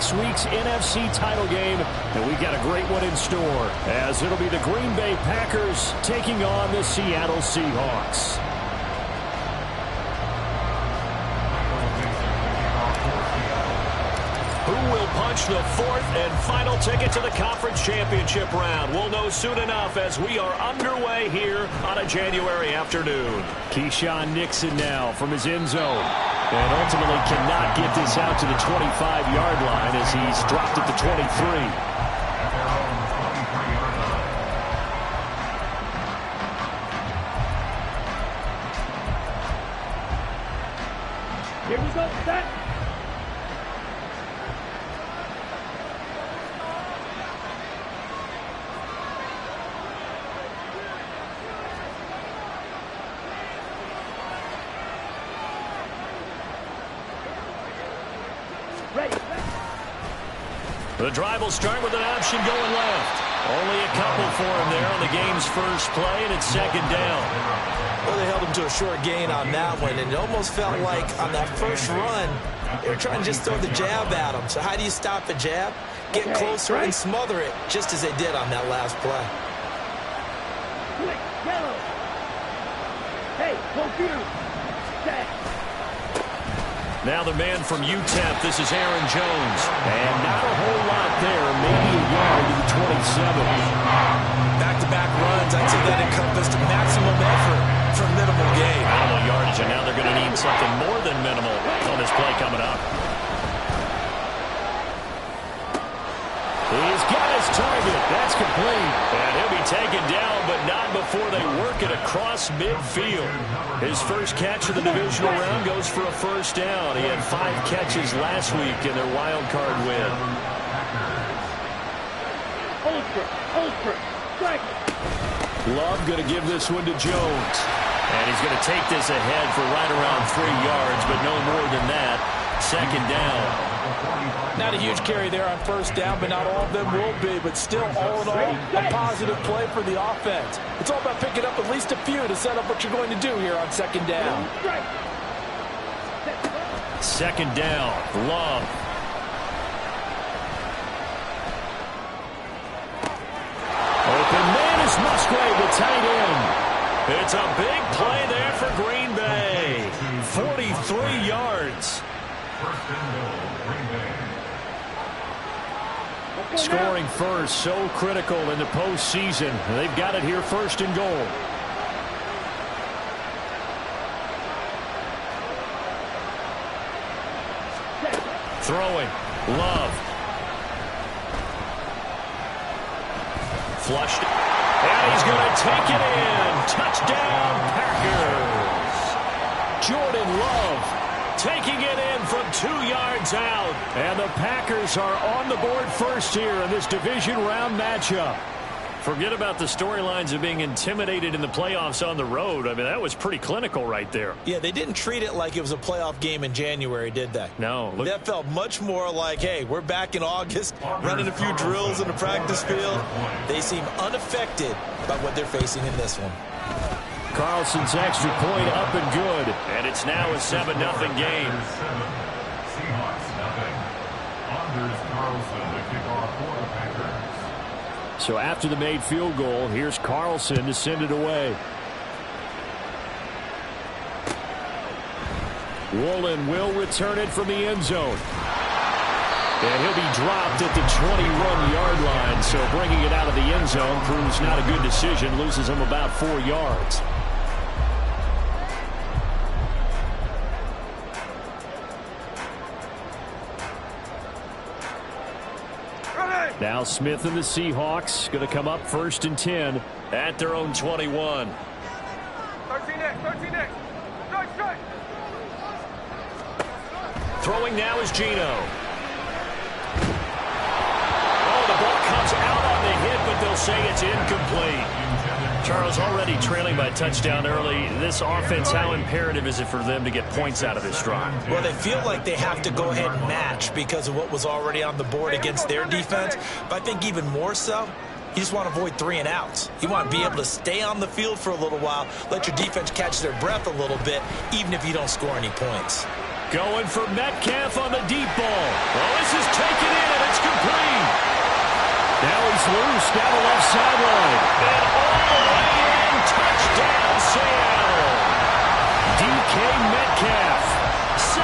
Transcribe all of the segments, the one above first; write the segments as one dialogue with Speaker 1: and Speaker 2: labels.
Speaker 1: next week's NFC title game, and we've got a great one in store, as it'll be the Green Bay Packers taking on the Seattle Seahawks. Who will punch the fourth and final ticket to the conference championship round? We'll know soon enough as we are underway here on a January afternoon. Keyshawn Nixon now from his end zone. And ultimately cannot get this out to the 25-yard line as he's dropped at the 23.
Speaker 2: Here we go, set.
Speaker 1: The drive will start with an option going left. Only a couple for him there on the game's first play, and it's second down.
Speaker 3: Well, they held him to a short gain on that one, and it almost felt like on that first run, they were trying to just throw the jab at him. So how do you stop the jab? Get closer and smother it, just as they did on that last play.
Speaker 2: Quick, yellow. Hey, confused. Set.
Speaker 1: Now the man from UTEP, this is Aaron Jones. And not a whole lot there, maybe a yard to the 27.
Speaker 3: Back-to-back runs, I'd say that encompassed maximum effort for minimal gain.
Speaker 1: Minimal yardage, and now they're going to need something more than minimal on this play coming up. He's got his target. That's complete. And he'll be taken down, but not before they work it across midfield. His first catch of the divisional round goes for a first down. He had 5 catches last week in their wild card win.
Speaker 2: Ultra, strike.
Speaker 1: Love going to give this one to Jones. And he's going to take this ahead for right around 3 yards, but no more than that. Second down.
Speaker 4: Not a huge carry there on first down, but not all of them will be. But still, all in all, a positive play for the offense. It's all about picking up at least a few to set up what you're going to do here on second down.
Speaker 1: Second down, Love. Open man is Musgrave, the tight end. It's a big play there for Green Bay. 43 yards. Scoring first, so critical in the postseason. They've got it here first and goal. Throwing, Love. Flushed, and he's going to take it in. Touchdown, Packers. Jordan Love taking it in from 2 yards out. And the Packers are on the board first here in this division round matchup. Forget about the storylines of being intimidated in the playoffs on the road. I mean, that was pretty clinical right there.
Speaker 3: Yeah, they didn't treat it like it was a playoff game in January, did they?
Speaker 1: No.
Speaker 3: That felt much more like, hey, we're back in August, running a few drills in the practice field. They seem unaffected by what they're facing in this one.
Speaker 1: Carlson's extra point up and good. And it's now a 7-0 game. So after the made field goal, here's Carlson to send it away. Woolen will return it from the end zone. And he'll be dropped at the 21-yard line. So bringing it out of the end zone proves not a good decision. Loses him about 4 yards. Now Smith and the Seahawks going to come up first and 10 at their own 21.
Speaker 2: 13X. Strike.
Speaker 1: Throwing now is Geno. Oh, the ball comes out on the hit, but they'll say it's incomplete. Charles, already trailing by a touchdown early. This offense, how imperative is it for them to get points out of this drive?
Speaker 3: Well, they feel like they have to go ahead and match because of what was already on the board against their defense. But I think even more so, you just want to avoid 3 and outs. You want to be able to stay on the field for a little while, let your defense catch their breath a little bit, even if you don't score any points.
Speaker 1: Going for Metcalf on the deep ball. Well, this is taken in. is loose down the left sideline. And all the way in, touchdown Seattle. DK Metcalf, 79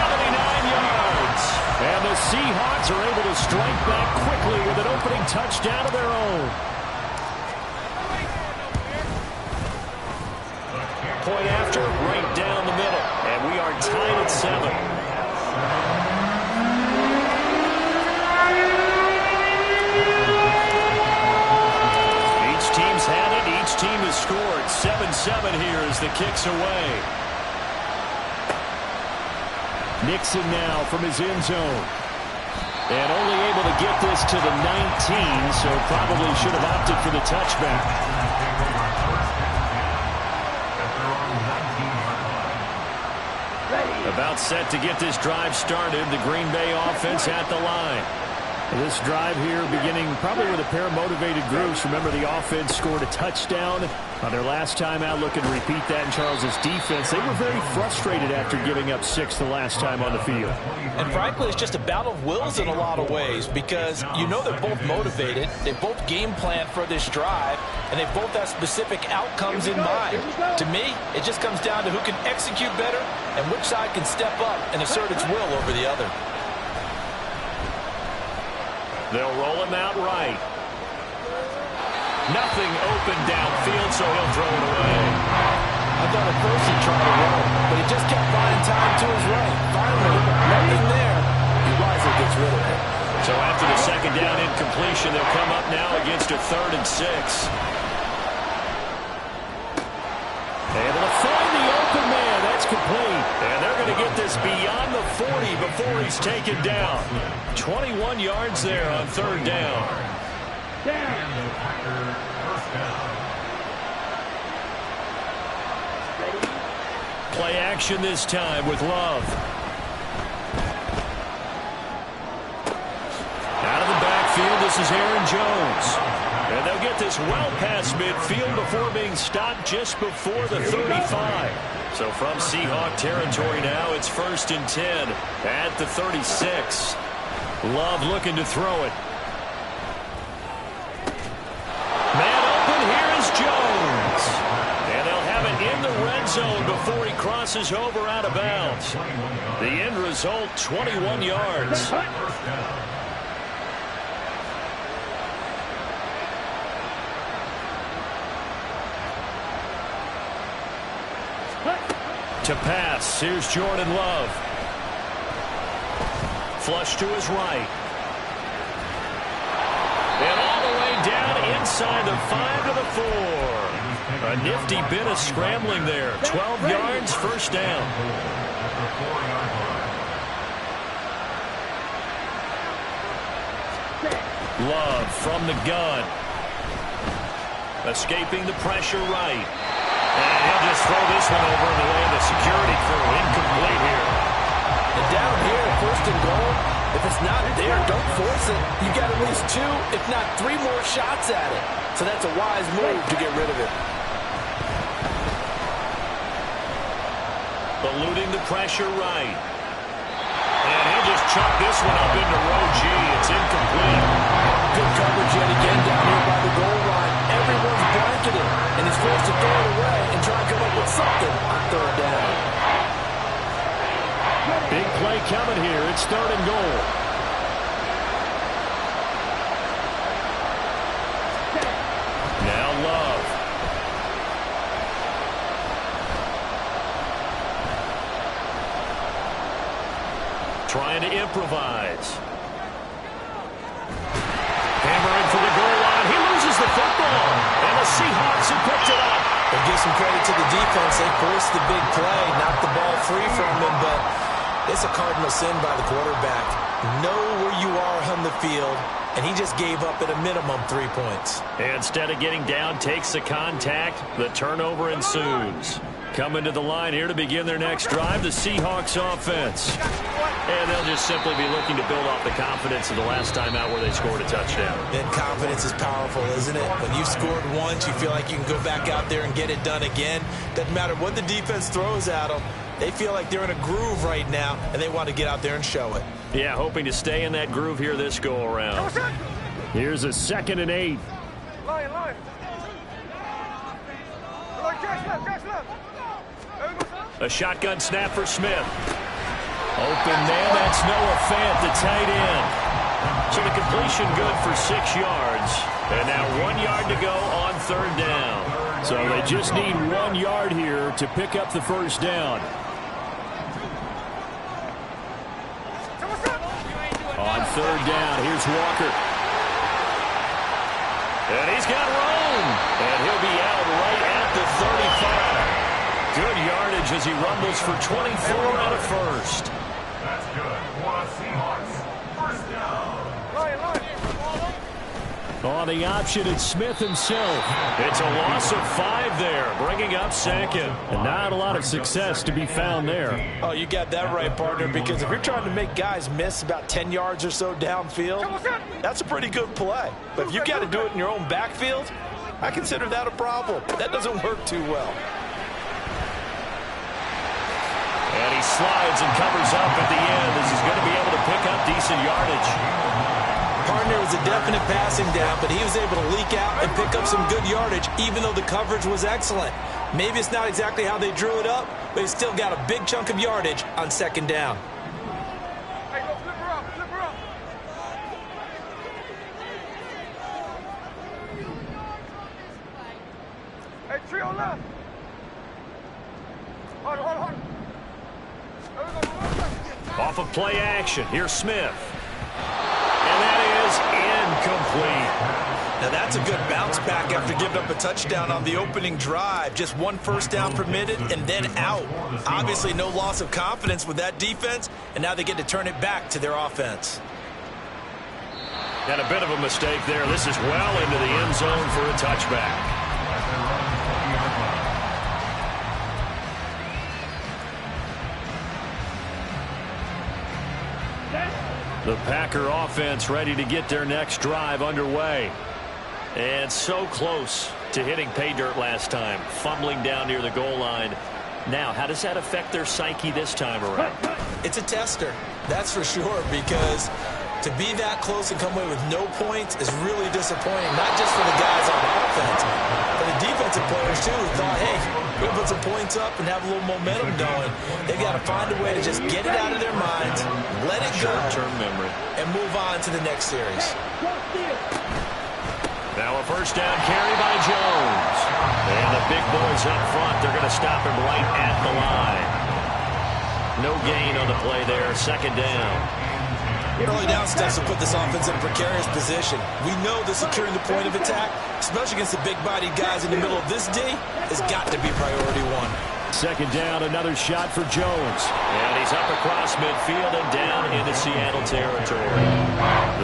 Speaker 1: yards. And the Seahawks are able to strike back quickly with an opening touchdown of their own. Point after, right down the middle. And we are tied at 7. Had it. Each team has scored. 7-7 here as the kick's away. Nixon now from his end zone. And only able to get this to the 19, so probably should have opted for the touchback. About set to get this drive started. The Green Bay offense at the line. This drive here beginning probably with a pair of motivated groups. Remember, the offense scored a touchdown on their last time out. Looking to repeat that in Charles's defense. They were very frustrated after giving up 6 the last time on the field.
Speaker 3: And frankly, it's just a battle of wills in a lot of ways because you know they're both motivated. They both game plan for this drive, and they both have specific outcomes in mind. To me, it just comes down to who can execute better and which side can step up and assert its will over the other.
Speaker 1: They'll roll him out right. Nothing open downfield, so he'll throw it away.
Speaker 4: I thought at first he tried to run, but he just kept finding time to his right. Finally, nothing there. He wisely gets rid of it.
Speaker 1: So after the second down incompletion, they'll come up now against a 3rd and 6. Able to find the open man. That's complete. And they're going to get this beyond the 40 before he's taken down. 21 yards there on 3rd down. Play action this time with Love. Out of the backfield, this is Aaron Jones. And they'll get this well past midfield before being stopped just before the 35. So from Seahawk territory now, it's 1st and 10 at the 36. Love looking to throw it. Man open, here is Jones. And they'll have it in the red zone before he crosses over out of bounds. The end result, 21 yards. To pass, here's Jordan Love. Flush to his right. And all the way down inside the 5 to the 4. A nifty bit of scrambling there. 12 yards, 1st down. Love from the gun. Escaping the pressure right. And he'll just throw this one over in the way of the security crew. Incomplete here.
Speaker 4: And down here, 1st and goal, if it's not there, don't force it. You got at least 2, if not 3 more shots at it. So that's a wise move to get rid of it.
Speaker 1: Eluding the pressure right. And he'll just chuck this one up into row G. It's incomplete.
Speaker 4: Good coverage yet again down here by the goal line. Everyone's blanketed, and he's forced to throw it away and try and come up with something on 3rd down.
Speaker 1: Big play coming here. It's 3rd and goal. Now Love. Trying to improvise. Hammering for the goal line. He loses the football. And the Seahawks have picked it up.
Speaker 3: But give some credit to the defense. They forced the big play, knocked the ball free from him, but it's a cardinal sin by the quarterback. Know where you are on the field, and he just gave up at a minimum 3 points.
Speaker 1: And instead of getting down, takes the contact. The turnover ensues. Coming to the line here to begin their next drive, the Seahawks offense. And they'll just simply be looking to build off the confidence of the last time out where they scored a touchdown.
Speaker 3: And confidence is powerful, isn't it? When you've scored once, you feel like you can go back out there and get it done again. Doesn't matter what the defense throws at them. They feel like they're in a groove right now, and they want to get out there and show it.
Speaker 1: Yeah, hoping to stay in that groove here this go-around. Here's a 2nd and 8.
Speaker 2: Line, line. Catch left.
Speaker 1: A shotgun snap for Smith. Open man, that's Noah Fant, the tight end. So the completion good for 6 yards. And now 1 yard to go on third down.
Speaker 5: So they just need 1 yard here to pick up the first down. On third down, here's Walker.
Speaker 1: And he's got room. And he'll be out right at the 35. Good yardage as he rumbles for 24 and a first.
Speaker 6: That's good for the Seahawks. First down.
Speaker 5: On the option, it's Smith himself.
Speaker 1: It's a loss of 5 there, bringing up second.
Speaker 5: And not a lot of success to be found there.
Speaker 3: Oh, you got that right, partner, because if you're trying to make guys miss about 10 yards or so downfield, that's a pretty good play. But if you got to do it in your own backfield, I consider that a problem. That doesn't work too well.
Speaker 1: And he slides and covers up at the end as he's going to be able to pick up decent yardage.
Speaker 3: Partner was a definite passing down, but he was able to leak out and pick up some good yardage, even though the coverage was excellent. Maybe it's not exactly how they drew it up, but he's still got a big chunk of yardage on second down.
Speaker 2: Hey, go flip her up. Hey, trio left. Hold on.
Speaker 1: Off of play action, here's Smith. And that is incomplete.
Speaker 3: Now that's a good bounce back after giving up a touchdown on the opening drive. Just 1 first down permitted and then out. Obviously no loss of confidence with that defense, and now they get to turn it back to their offense.
Speaker 1: And a bit of a mistake there. This is well into the end zone for a touchback. The Packer offense ready to get their next drive underway. And so close to hitting pay dirt last time, fumbling down near the goal line. Now, how does that affect their psyche this time around?
Speaker 3: It's a tester, that's for sure, because to be that close and come away with no points is really disappointing, not just for the guys on offense, but the defensive players, too, who thought, hey, we'll put some points up and have a little momentum going. They've got to find a way to just get it out of their minds, let it go,
Speaker 1: short-term memory,
Speaker 3: and move on to the next series.
Speaker 1: Now a first down carry by Jones. And the big boys up front, they're going to stop him right at the line. No gain on the play there, second down.
Speaker 3: Early down steps will put this offense in a precarious position. We know that securing the point of attack, especially against the big-bodied guys in the middle of this D, has got to be priority 1.
Speaker 5: Second down, another shot for Jones.
Speaker 1: And he's up across midfield and down into Seattle territory.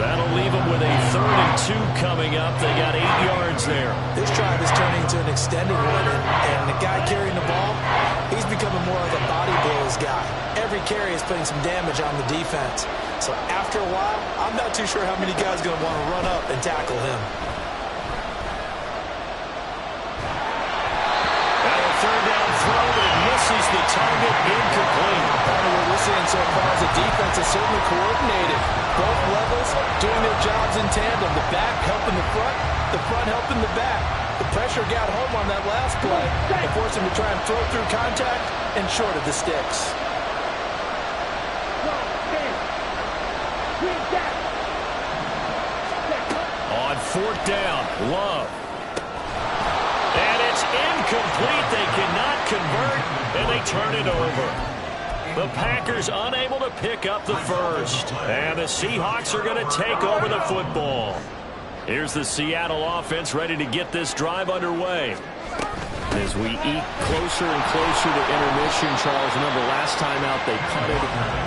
Speaker 1: That'll leave them with a 3rd and 2 coming up. They got 8 yards there.
Speaker 3: This drive is turning into an extended one, and the guy carrying the ball, he's becoming more like a body blows guy. Every carry is putting some damage on the defense. So after a while, I'm not too sure how many guys are going to want to run up and tackle him.
Speaker 1: Third down throw, but it misses the target, incomplete.
Speaker 4: Part of what we're seeing so far is the defense is certainly coordinated. Both levels doing their jobs in tandem. The back helping the front helping the back. The pressure got home on that last play and forced him to try and throw through contact and short of the sticks.
Speaker 1: On 4th down, Love. And it's incomplete. They cannot convert, and they turn it over. The Packers unable to pick up the first. And the Seahawks are going to take over the football. Here's the Seattle offense ready to get this drive underway.
Speaker 5: As we eke closer and closer to intermission, Charles, remember last time out they punted.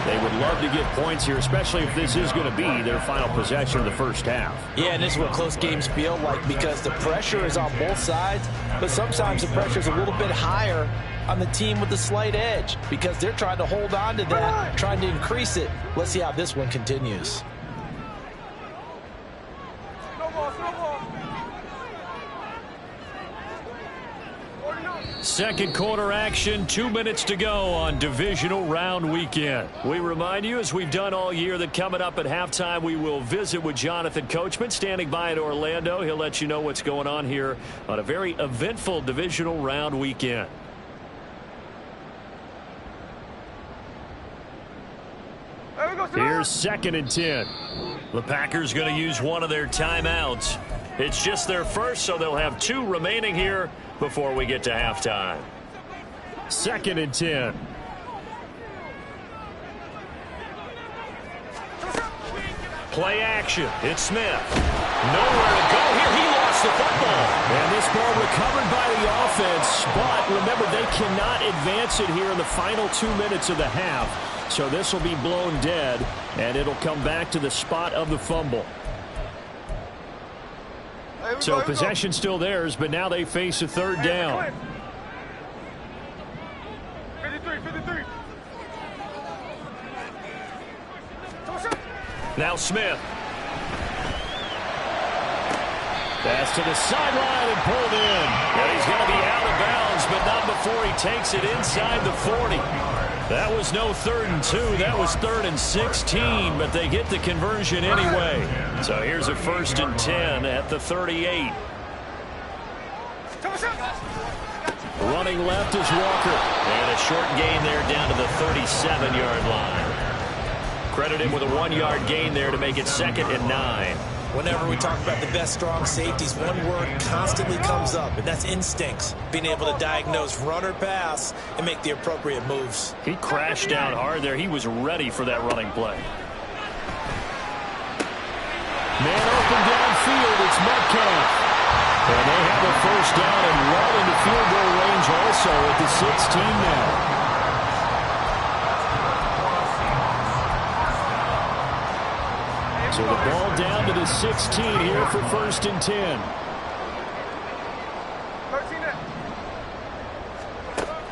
Speaker 5: They would love to get points here, especially if this is going to be their final possession of the first half.
Speaker 4: Yeah, and this is what close games feel like because the pressure is on both sides, but sometimes the pressure is a little bit higher on the team with the slight edge because they're trying to hold on to that, trying to increase it. Let's see how this one continues.
Speaker 1: Second quarter action, 2 minutes to go on divisional round weekend. We remind you, as we've done all year, that coming up at halftime, we will visit with Jonathan Coachman, standing by in Orlando. He'll let you know what's going on here on a very eventful divisional round weekend. Here's 2nd and 10. The Packers going to use one of their timeouts. It's just their first, so they'll have 2 remaining here before we get to halftime. 2nd and 10. Play action. It's Smith. Nowhere to go here. He lost the football. And this ball recovered by the offense. But remember, they cannot advance it here in the final 2 minutes of the half. So this will be blown dead, and it'll come back to the spot of the fumble. So possession still theirs, but now they face a 3rd down.
Speaker 2: 53.
Speaker 1: Now Smith. Pass to the sideline and pulled in. And he's going to be out of bounds, but not before he takes it inside the 40. That was no 3rd and 2. That was 3rd and 16, but they get the conversion anyway. So here's a 1st and 10 at the 38. Running left is Walker. And a short gain there down to the 37-yard line. Credit him with a 1-yard gain there to make it 2nd and 9.
Speaker 3: Whenever we talk about the best strong safeties, one word constantly comes up, and that's instincts. Being able to diagnose run or pass and make the appropriate moves.
Speaker 1: He crashed down hard there. He was ready for that running play. Man open downfield. It's Metcalf. And they have a 1st down and run into field goal range also at the 16 now. So the ball down to the 16 here for 1st and 10.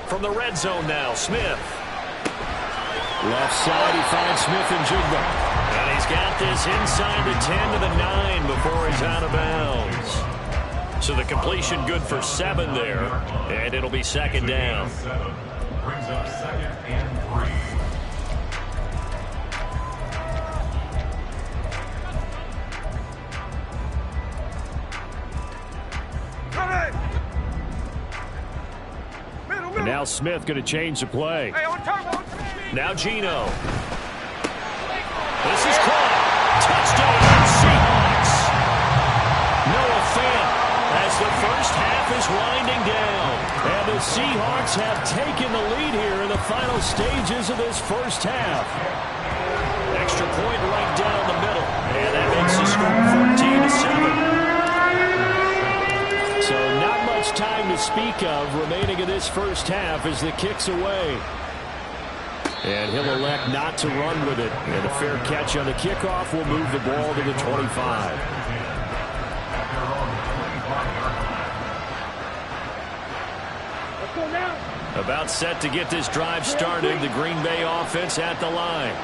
Speaker 1: From the red zone now, Smith. Left side, he finds Smith and Jigba. And he's got this inside the 10 to the 9 before he's out of bounds. So the completion good for 7 there. And it'll be 2nd down.
Speaker 6: Brings up 2nd and 3.
Speaker 1: And now Smith going to change the play. Now Geno. This is caught. Touchdown, Seahawks. Noah Fant as the first half is winding down. And the Seahawks have taken the lead here in the final stages of this first half. Extra point right down the middle. And that makes the score 14-7. So not much time to speak of remaining in this first half as the kick's away. And he'll elect not to run with it. And a fair catch on the kickoff will move the ball to the 25. About set to get this drive started. The Green Bay offense at the line.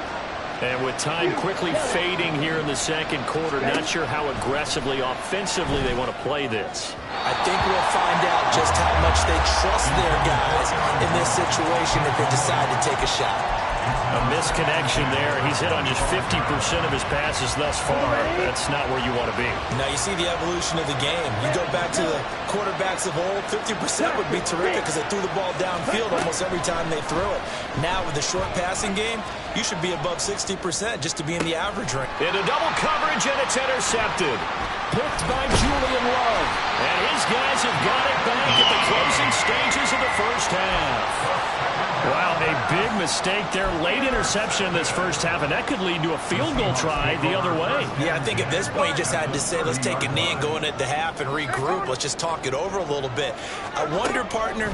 Speaker 1: And with time quickly fading here in the second quarter, not sure how aggressively, offensively they want to play this.
Speaker 3: I think we'll find out just how much they trust their guys in this situation if they decide to take a shot.
Speaker 1: A misconnection there. He's hit on just 50% of his passes thus far. That's not where you want to be.
Speaker 3: Now you see the evolution of the game. You go back to the quarterbacks of old, 50% would be terrific because they threw the ball downfield almost every time they threw it. Now with the short passing game, you should be above 60% just to be in the average range.
Speaker 1: Into double coverage, and it's intercepted. Picked by Julian Love. And his guys have got it back at the closing stages of the first half. Wow, a big mistake there. Late interception in this first half, and that could lead to a field goal try the other way.
Speaker 3: Yeah, I think at this point you just had to say, let's take a knee and go into the half and regroup. Let's just talk it over a little bit. I wonder, partner,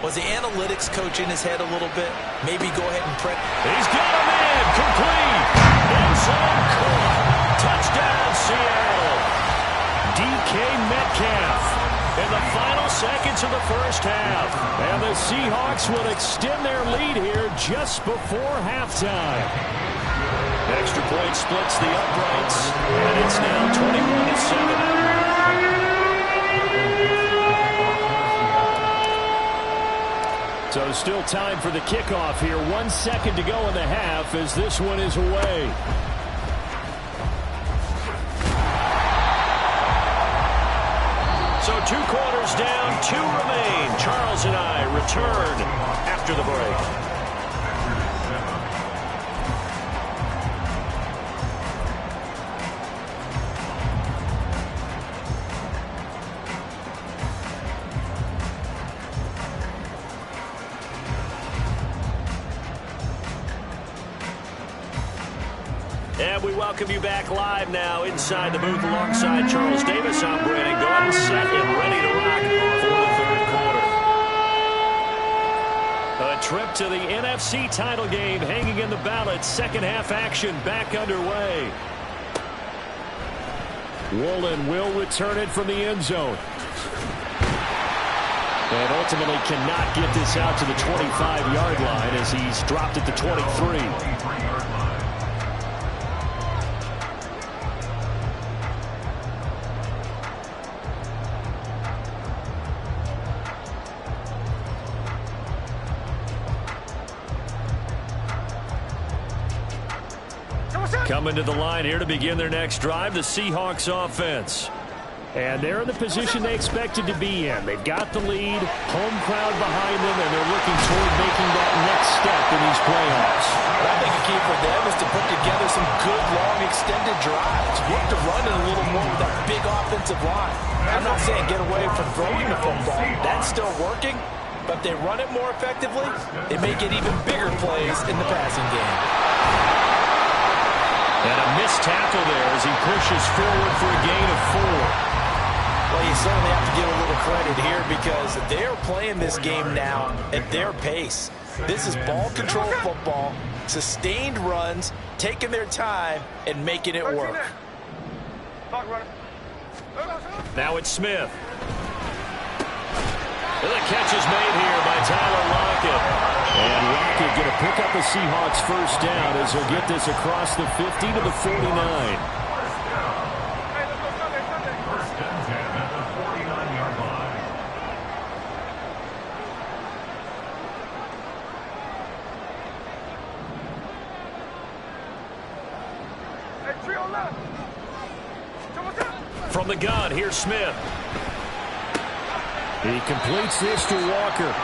Speaker 3: was the analytics coach in his head a little bit? Maybe go ahead and prep.
Speaker 1: He's got a man. Complete. End zone caught. Touchdown, Seattle. DK Metcalf in the final seconds of the first half. And the Seahawks will extend their lead here just before halftime. Extra point splits the uprights, and it's now 21-7. Still time for the kickoff here. 1 second to go in the half as this one is away. So 2 quarters down, 2 remain. Charles and I return after the break. And we welcome you back live now inside the booth alongside Charles Davis. I'm Brandon Gaudin, set and ready to rock for the third quarter. A trip to the NFC title game hanging in the balance. Second half action back underway. Woolen will return it from the end zone. And ultimately cannot get this out to the 25-yard line as he's dropped at the 23. Coming to the line here to begin their next drive, the Seahawks offense. And they're in the position they expected to be in. They've got the lead, home crowd behind them, and they're looking toward making that next step in these playoffs.
Speaker 4: I think the key for them is to put together some good, long, extended drives. Look to run it a little more with that big offensive line. I'm not saying get away from throwing the football. That's still working. But if they run it more effectively, they may get even bigger plays in the passing game.
Speaker 1: And a missed tackle there as he pushes forward for a gain of 4.
Speaker 4: Well, you certainly have to give a little credit here because they are playing this game now at their pace. This is ball control football, sustained runs, taking their time, and making it work.
Speaker 1: Now it's Smith. And the catch is made here by Tyler Lockett. And Lockett going to pick up the Seahawks first down as he'll get this across the 50 to the 49.
Speaker 6: First and 10 at the 49-yard line.
Speaker 1: From the gun, here's Smith. He completes this to Walker.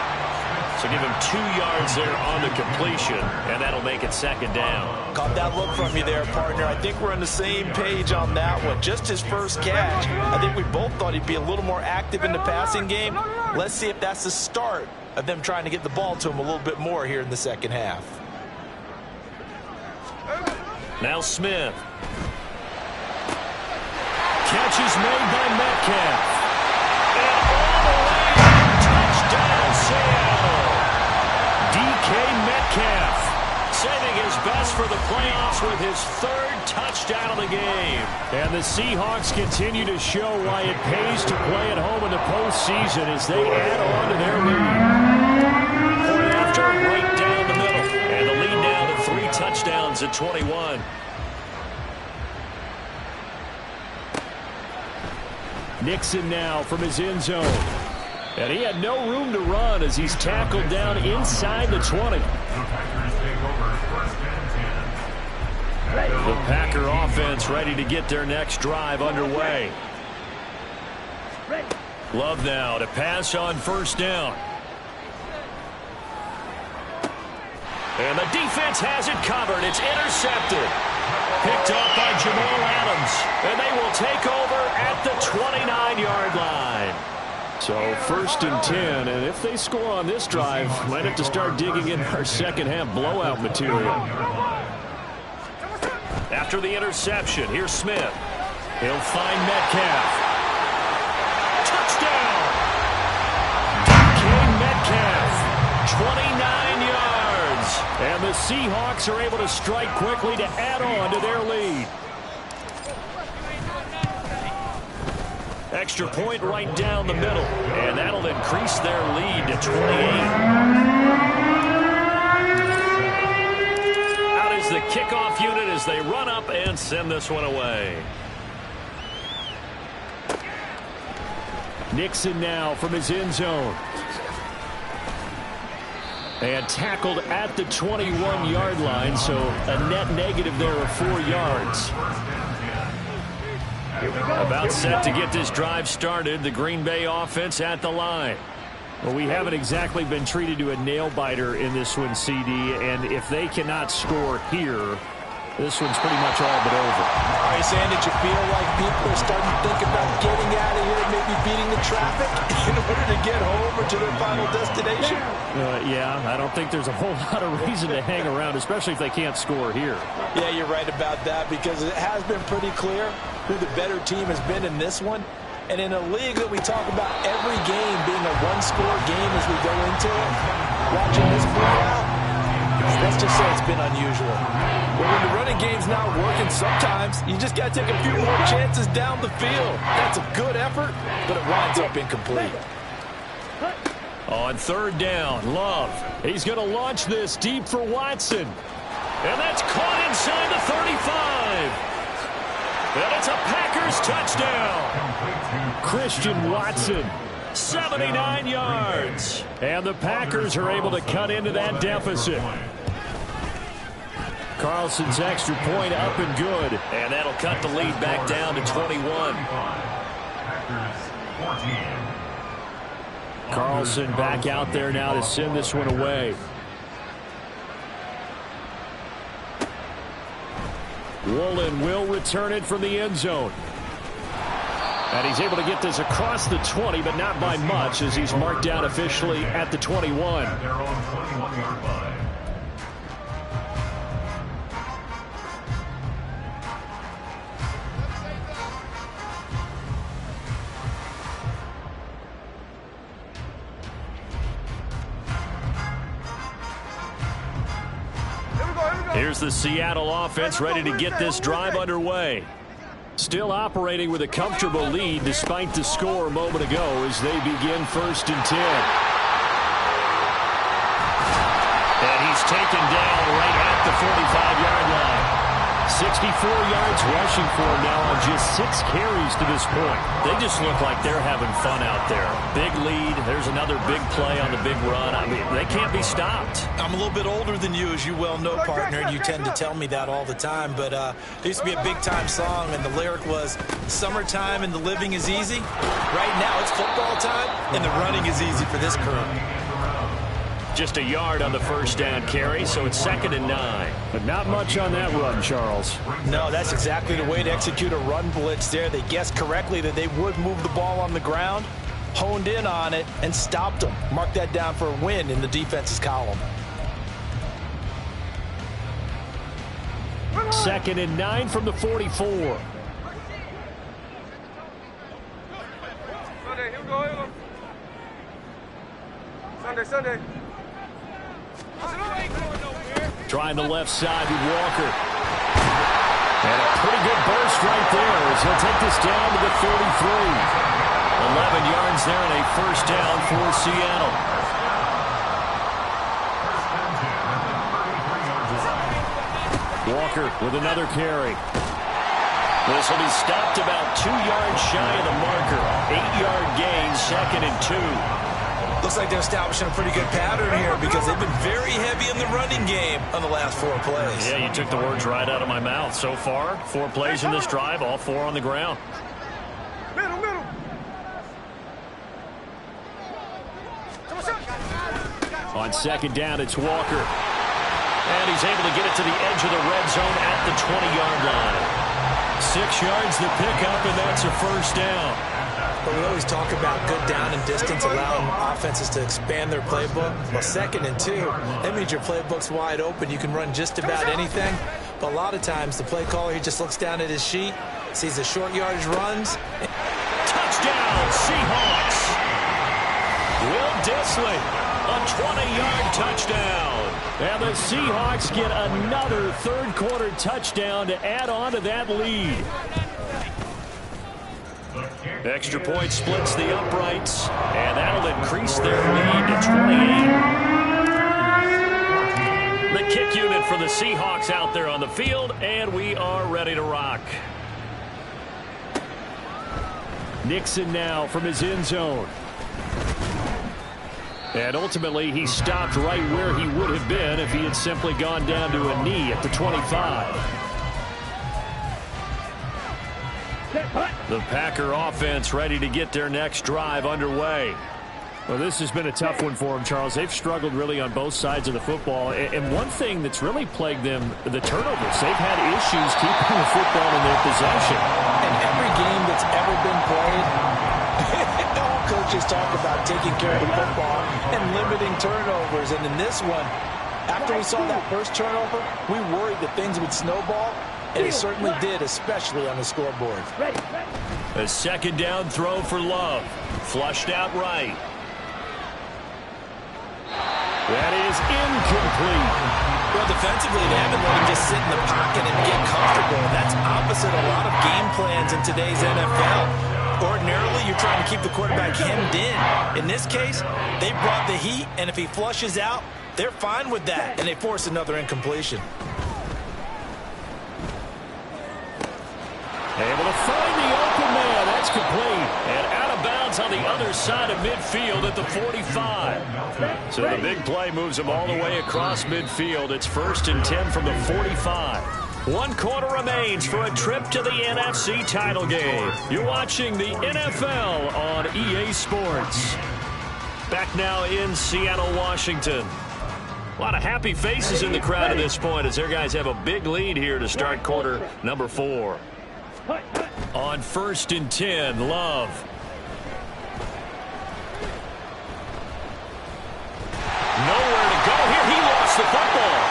Speaker 1: So give him 2 yards there on the completion, and that'll make it second down.
Speaker 4: Caught that look from you there, partner. I think we're on the same page on that one. Just his first catch. I think we both thought he'd be a little more active in the passing game. Let's see if that's the start of them trying to get the ball to him a little bit more here in the second half.
Speaker 1: Now Smith. Catch is made by Metcalf. And all the way, touchdown Seattle. DK Metcalf saving his best for the playoffs with his 3rd touchdown of the game. And the Seahawks continue to show why it pays to play at home in the postseason as they add on to their lead. Point after, right down the middle. And the lead now to 3 touchdowns at 21. Nixon now from his end zone. And he had no room to run as he's tackled down inside the 20. The Packer offense ready to get their next drive underway. Love now to pass on first down. And the defense has it covered. It's intercepted. Picked up by Jamal Adams. And they will take over at the 29-yard line. So 1st and 10, and if they score on this drive, might have to start digging in our second half blowout material. After the interception, here's Smith. He'll find Metcalf. Touchdown! DK Metcalf, 29 yards. And the Seahawks are able to strike quickly to add on to their lead. Extra point right down the middle, and that'll increase their lead to 28. Out is the kickoff unit as they run up and send this one away. Nixon now from his end zone.
Speaker 5: And tackled at the 21-yard line, so a net negative there of 4 yards. About set to get this drive started. The Green Bay offense at the line. Well, we haven't exactly been treated to a nail-biter in this one, CD, and if they cannot score here, this one's pretty much all but over.
Speaker 4: All right, Sam, did you feel like people are starting to think about getting out of here, maybe beating the traffic in order to get home or to their final destination?
Speaker 5: Yeah, I don't think there's a whole lot of reason to hang around, especially if they can't score here.
Speaker 4: Yeah, you're right about that, because it has been pretty clear who the better team has been in this one. And in a league that we talk about every game being a one-score game as we go into it, watching this play out, let's just say it's been unusual.
Speaker 5: Well, when the running game's not working, sometimes you just got to take a few more chances down the field. That's a good effort, but it winds up incomplete. On third down, Love. He's going to launch this deep for Watson. And that's caught inside the 35. And it's a Packers touchdown. Christian Watson, 79 yards. And the Packers are able to cut into that deficit. Carlson's extra point up and good. And that'll cut the lead back down to 21. Carlson back out there now to send this one away. Woolen will return it from the end zone. And he's able to get this across the 20, but not by much, as he's marked down officially at the 21.
Speaker 6: Their own 21-yard line.
Speaker 5: Here's the Seattle offense ready to get this drive underway. Still operating with a comfortable lead despite the score a moment ago as they begin 1st and 10. And he's taken down right at the 45-yard line. 64 yards rushing for him now on just 6 carries to this point. They just look like they're having fun out there. Big lead. There's another big play on the big run. I mean, they can't be stopped.
Speaker 3: I'm a little bit older than you, as you well know, partner, and you tend to tell me that all the time. But there used to be a big-time song, and the lyric was, "Summertime and the living is easy." Right now, it's football time, and the running is easy for this crew.
Speaker 5: Just a yard on the first down carry, so it's 2nd and 9. But not much on that run, Charles.
Speaker 4: No, that's exactly the way to execute a run blitz there. They guessed correctly that they would move the ball on the ground, honed in on it, and stopped them. Mark that down for a win in the defense's column.
Speaker 5: 2nd and 9 from the 44.
Speaker 2: Sunday, here we go, Sunday.
Speaker 5: Trying the left side with Walker. And a pretty good burst right there as he'll take this down to the 33. 11 yards there and a 1st down for Seattle. Walker with another carry. This will be stopped about 2 yards shy of the marker. 8-yard gain, 2nd and 2.
Speaker 3: Looks like they're establishing a pretty good pattern here because they've been very heavy in the running game on the last 4 plays.
Speaker 5: Yeah, you took the words right out of my mouth. So far, 4 plays in this drive, all 4 on the ground.
Speaker 2: Middle.
Speaker 5: On 2nd down, it's Walker. And he's able to get it to the edge of the red zone at the 20-yard line. 6 yards the pickup, and that's a 1st down.
Speaker 3: But we always talk about good down and distance, allowing offenses to expand their playbook. Well, 2nd and 2, that means your playbook's wide open. You can run just about anything. But a lot of times, the play caller, he just looks down at his sheet, sees the short yardage runs.
Speaker 5: Touchdown, Seahawks! Will Dissly, a 20-yard touchdown. And the Seahawks get another 3rd-quarter touchdown to add on to that lead. Extra point splits the uprights, and that'll increase their lead to 28. The kick unit for the Seahawks out there on the field, and we are ready to rock. Nixon now from his end zone.
Speaker 1: And ultimately, he stopped right where he would have been if he had simply gone down to a knee at the 25. The Packer offense ready to get their next drive underway. Well, this has been a tough one for them, Charles. They've struggled really on both sides of the football. And one thing that's really plagued them, the turnovers. They've had issues keeping the football in their possession.
Speaker 3: In every game that's ever been played, all coaches talk about taking care of the football and limiting turnovers. And in this one, after we saw that first turnover, we worried that things would snowball. And it certainly did, especially on the scoreboard.
Speaker 1: A second down throw for Love. Flushed out right. That is incomplete.
Speaker 3: Well, defensively, they haven't let him just sit in the pocket and get comfortable. That's opposite a lot of game plans in today's NFL. Ordinarily, you're trying to keep the quarterback hemmed in. In this case, they brought the heat, and if he flushes out, they're fine with that, and they force another incompletion.
Speaker 1: Able to find the open man. That's complete. And out of bounds on the other side of midfield at the 45. So the big play moves them all the way across midfield. It's 1st and 10 from the 45. 1 quarter remains for a trip to the NFC title game. You're watching the NFL on EA Sports. Back now in Seattle, Washington. A lot of happy faces in the crowd at this point as their guys have a big lead here to start quarter number 4. On 1st and 10, Love. Nowhere to go here. He lost the football.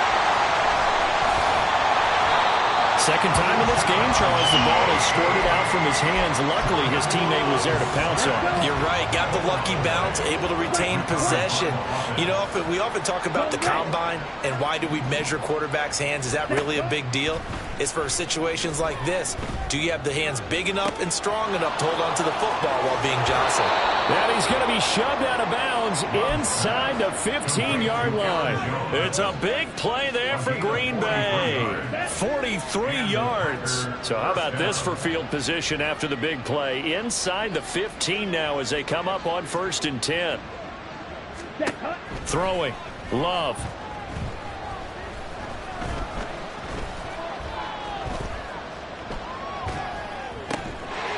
Speaker 1: Second time in this game, Charles, the ball is squirted out from his hands. Luckily, his teammate was there to pounce on.
Speaker 3: You're right. Got the lucky bounce, able to retain possession. You know, we often talk about the combine and why do we measure quarterbacks' hands. Is that really a big deal? It's for situations like this. Do you have the hands big enough and strong enough to hold on to the football while being jostled?
Speaker 1: And he's going to be shoved out of bounds inside the 15-yard line. It's a big play there for Green Bay. 43 yards. So how about this for field position after the big play? Inside the 15 now as they come up on 1st and 10. Throwing. Love.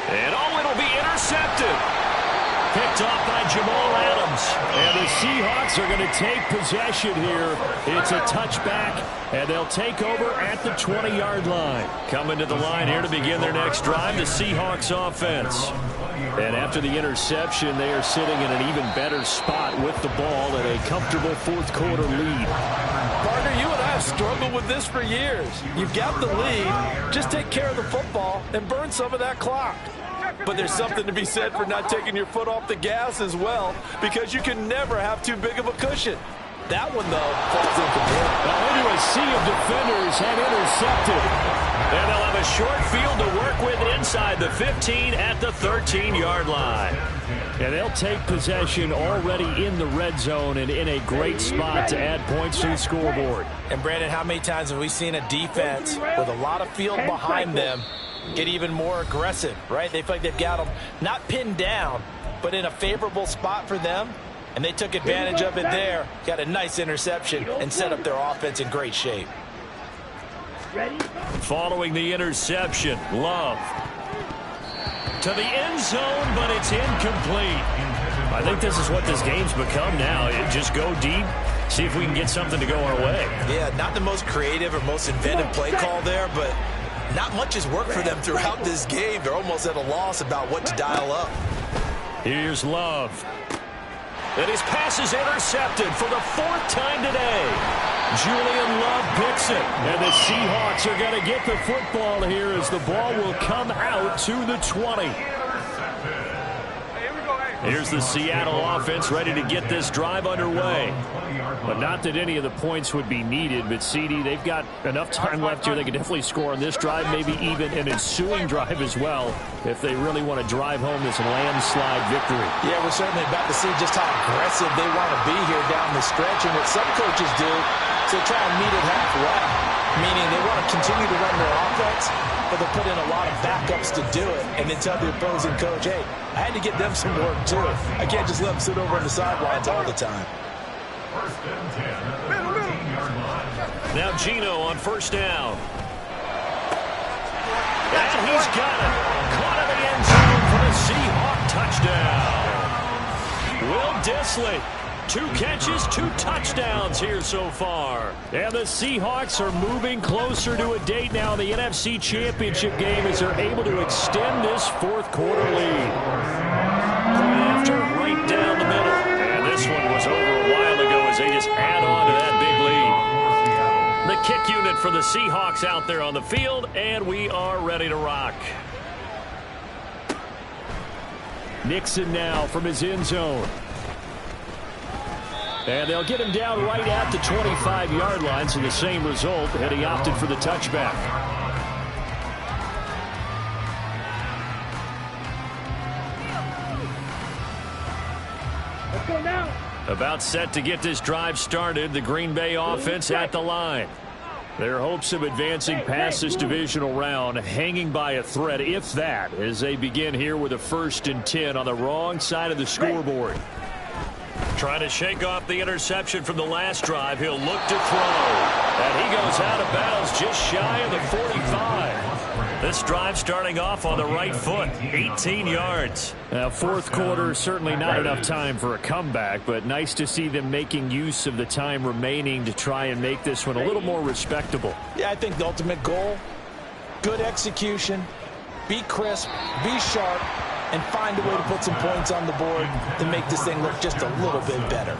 Speaker 1: And it'll be intercepted. Picked off by Jamal Adams. And the Seahawks are going to take possession here. It's a touchback, and they'll take over at the 20-yard line. Coming to the line here to begin their next drive, the Seahawks offense. And after the interception, they are sitting in an even better spot with the ball and a comfortable 4th quarter lead.
Speaker 4: Partner, you and I have struggled with this for years. You've got the lead. Just take care of the football and burn some of that clock. But there's something to be said for not taking your foot off the gas as well, because you can never have too big of a cushion. That one, though, falls incomplete.
Speaker 1: Into a sea of defenders and intercepted. And they'll have a short field to work with inside the 15 at the 13-yard line. And they'll take possession already in the red zone and in a great spot to add points to the scoreboard.
Speaker 3: And, Brandon, how many times have we seen a defense with a lot of field behind them get even more aggressive, right? They feel like they've got them not pinned down, but in a favorable spot for them, and they took advantage of it there. Got a nice interception and set up their offense in great shape.
Speaker 1: Following the interception, Love. To the end zone, but it's incomplete. I think this is what this game's become now. Just go deep, see if we can get something to go our way.
Speaker 3: Yeah, not the most creative or most inventive play call there, but not much has worked for them throughout this game. They're almost at a loss about what to dial up.
Speaker 1: Here's Love. And his pass is intercepted for the 4th time today. Julian Love picks it. And the Seahawks are going to get the football here as the ball will come out to the 20. Here's the Seattle offense ready to get this drive underway. But not that any of the points would be needed, but CD, they've got enough time left here. They could definitely score on this drive, maybe even an ensuing drive as well, if they really want to drive home this landslide victory.
Speaker 3: Yeah, we're certainly about to see just how aggressive they want to be here down the stretch. And what some coaches do is they try and meet it halfway. meaning they want to continue to run their offense, but they'll put in a lot of backups to do it and then tell the opposing coach, hey, I had to get them some work too. I can't just let them sit over on the sidelines all the time.
Speaker 6: First and 10 at the 14-yard line.
Speaker 1: Now Gino on first down. And he's got it. Caught in the end zone for the Seahawk touchdown. Will Dissly. 2 catches, 2 touchdowns here so far. And the Seahawks are moving closer to a date now in the NFC Championship game as they're able to extend this fourth-quarter lead. Point after, right down the middle. And this one was over a while ago as they just add on to that big lead. The kick unit for the Seahawks out there on the field, and we are ready to rock. Nixon now from his end zone. And they'll get him down right at the 25-yard line, so the same result, and he opted for the touchback.
Speaker 2: Let's go now.
Speaker 1: About set to get this drive started, the Green Bay offense at the line. Their hopes of advancing past this divisional round hanging by a thread, if that, as they begin here with a 1st and 10 on the wrong side of the scoreboard. Trying to shake off the interception from the last drive. He'll look to throw. And he goes out of bounds just shy of the 45. This drive starting off on the right foot. 18 yards. Now, fourth quarter, certainly not enough time for a comeback, but nice to see them making use of the time remaining to try and make this one a little more respectable.
Speaker 3: Yeah, I think the ultimate goal, good execution, be crisp, be sharp, and find a way to put some points on the board to make this thing look just a little bit better.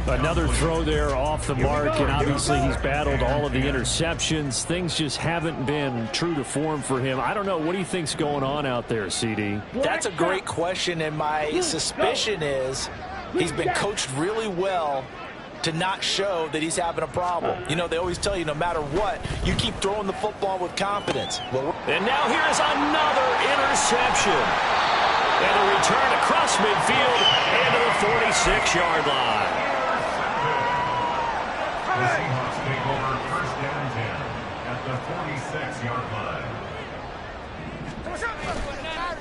Speaker 1: Another throw there off the mark, and obviously he's battled all of the interceptions. Things just haven't been true to form for him. I don't know. What do you think's going on out there, CD?
Speaker 3: That's a great question, and my suspicion is he's been coached really well to not show that he's having a problem. You know, they always tell you no matter what, you keep throwing the football with confidence.
Speaker 1: And now here is another interception. And a return across midfield and to the 46-yard line.
Speaker 6: The Seahawks take over 1st and 10 at the 46-yard line.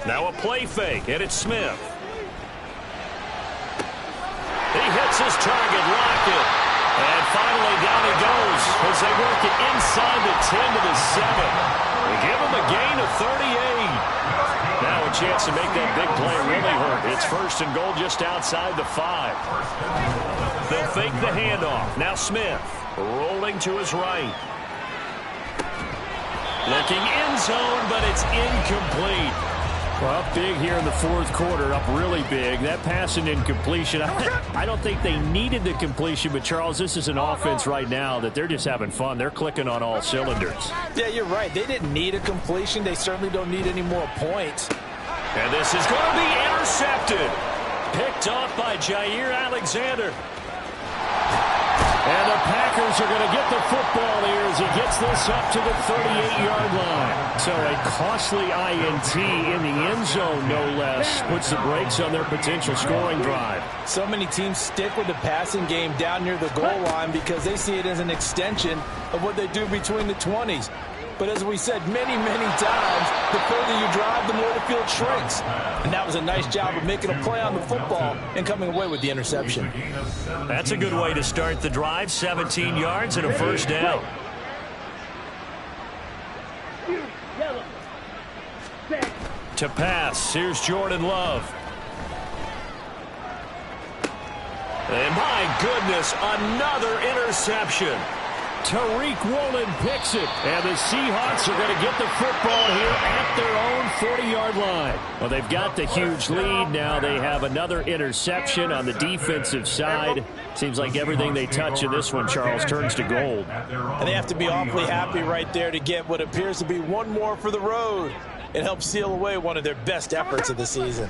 Speaker 1: Now a play fake, and it's Smith. He hits his target, locked it. And finally down he goes as they work it inside the 10 to the 7. They give him a gain of 38. Now a chance to make that big play really hurt. It's 1st and goal just outside the 5. They'll fake the handoff. Now Smith rolling to his right. Looking end zone, but it's incomplete. Well, up big here in the fourth quarter, up really big. That pass and incompletion, I don't think they needed the completion, but Charles, this is an offense right now that they're just having fun. They're clicking on all cylinders.
Speaker 3: Yeah, you're right. They didn't need a completion. They certainly don't need any more points.
Speaker 1: And this is going to be intercepted. Picked off by Jair Alexander. And the Packers are going to get the football here as he gets this up to the 38-yard line. So a costly INT in the end zone, no less, puts the brakes on their potential scoring drive.
Speaker 3: So many teams stick with the passing game down near the goal line because they see it as an extension of what they do between the 20s. But as we said many, many times, the further you drive, the more the field shrinks. And that was a nice job of making a play on the football and coming away with the interception.
Speaker 1: That's a good way to start the drive. 17 yards and a 1st down. To pass, here's Jordan Love. And my goodness, another interception. Tariq Woolen picks it, and the Seahawks are going to get the football here at their own 40-yard line. Well, they've got the huge lead. Now they have another interception on the defensive side. Seems like everything they touch in this one, Charles, turns to gold.
Speaker 3: And they have to be awfully happy right there to get what appears to be one more for the road. It helps seal away one of their best efforts of the season.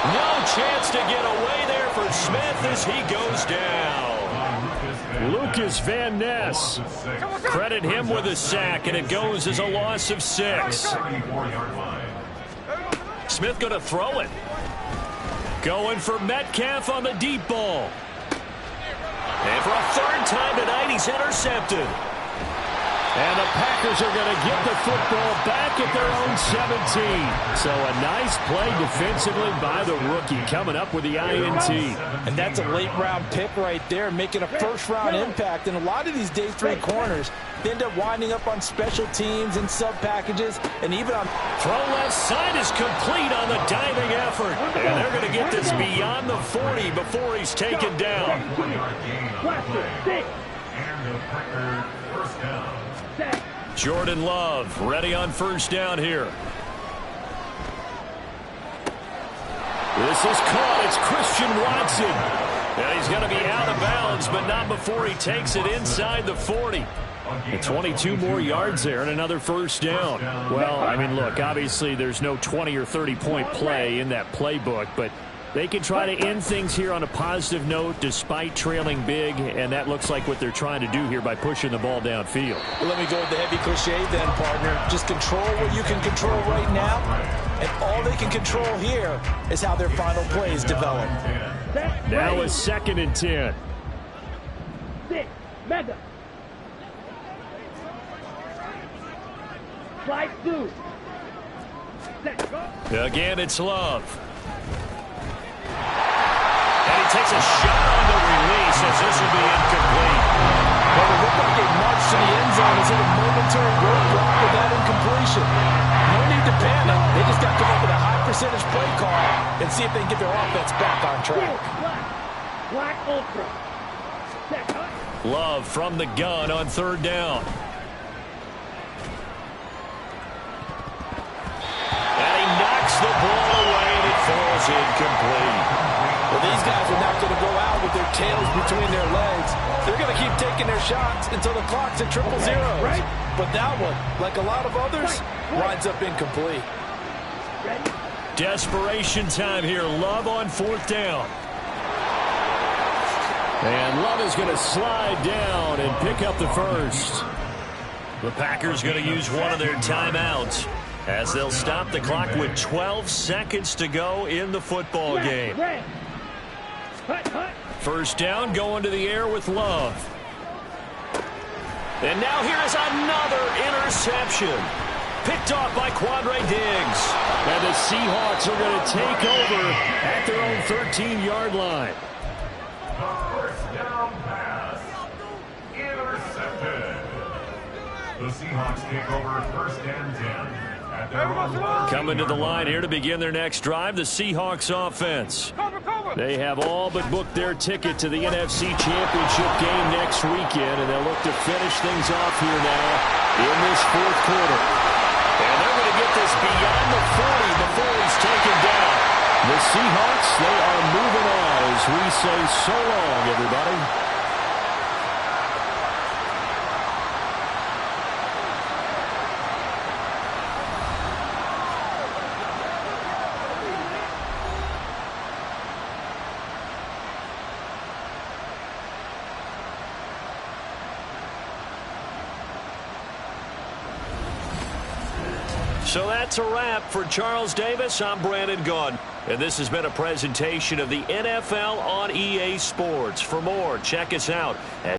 Speaker 1: No chance to get away there for Smith as he goes down. Lucas Van Ness. Credit him with a sack, and it goes as a loss of 6. Smith going to throw it. Going for Metcalf on the deep ball. And for a third time tonight, he's intercepted.
Speaker 5: And the Packers are going to get the football back at their own 17. So a nice play defensively by the rookie, coming up with the INT.
Speaker 4: And that's a late-round pick right there, making a first-round impact. And a lot of these day 3 corners, they end up winding up on special teams and sub-packages, and even on...
Speaker 1: Throw left side is complete on the diving effort. And they're going to get this beyond the 40 before he's taken down.
Speaker 6: And the Packers first down.
Speaker 1: Jordan Love ready on first down here. This is caught. It's Christian Watson. And he's going to be out of bounds, but not before he takes it inside the 40. And 22 more yards there and another first down. Well, I mean, look, obviously there's no 20 or 30-point play in that playbook, but they can try to end things here on a positive note despite trailing big, and that looks like what they're trying to do here by pushing the ball downfield.
Speaker 4: Well, let me go with the heavy cliche then, partner. Just control what you can control right now, and all they can control here is how their final plays develop.
Speaker 1: Now a 2nd and 10.
Speaker 7: Mega. Slide through.
Speaker 1: Again, it's Love. And he takes a shot on the release as this will be incomplete.
Speaker 4: Well, it looked like a march to the end zone is in a momentary roadblock with that incompletion. No need to panic. They just got to come up with a high percentage play call and see if they can get their offense back on track.
Speaker 7: Black ultra.
Speaker 1: Love from the gun on 3rd down. And he knocks the ball away and it falls incomplete.
Speaker 4: Well, these guys are not going to go out with their tails between their legs. They're going to keep taking their shots until the clock's at 000. But that one, like a lot of others, winds up incomplete.
Speaker 1: Desperation time here. Love on 4th down. And Love is going to slide down and pick up the first. The Packers going to use one of their timeouts as they'll stop the clock with 12 seconds to go in the football game. First down, going to the air with Love. And now here is another interception. Picked off by Quandre Diggs.
Speaker 5: And the Seahawks are going to take over at their own 13-yard line.
Speaker 6: First down pass. Intercepted. The Seahawks take over 1st and 10.
Speaker 1: Coming to the line here to begin their next drive, the Seahawks offense. They have all but booked their ticket to the NFC Championship game next weekend, and they'll look to finish things off here now in this 4th quarter. And they're going to get this beyond the 40 before he's taken down. The Seahawks, they are moving on as we say so long, everybody. So that's a wrap for Charles Davis. I'm Brandon Gaudin. And this has been a presentation of the NFL on EA Sports. For more, check us out at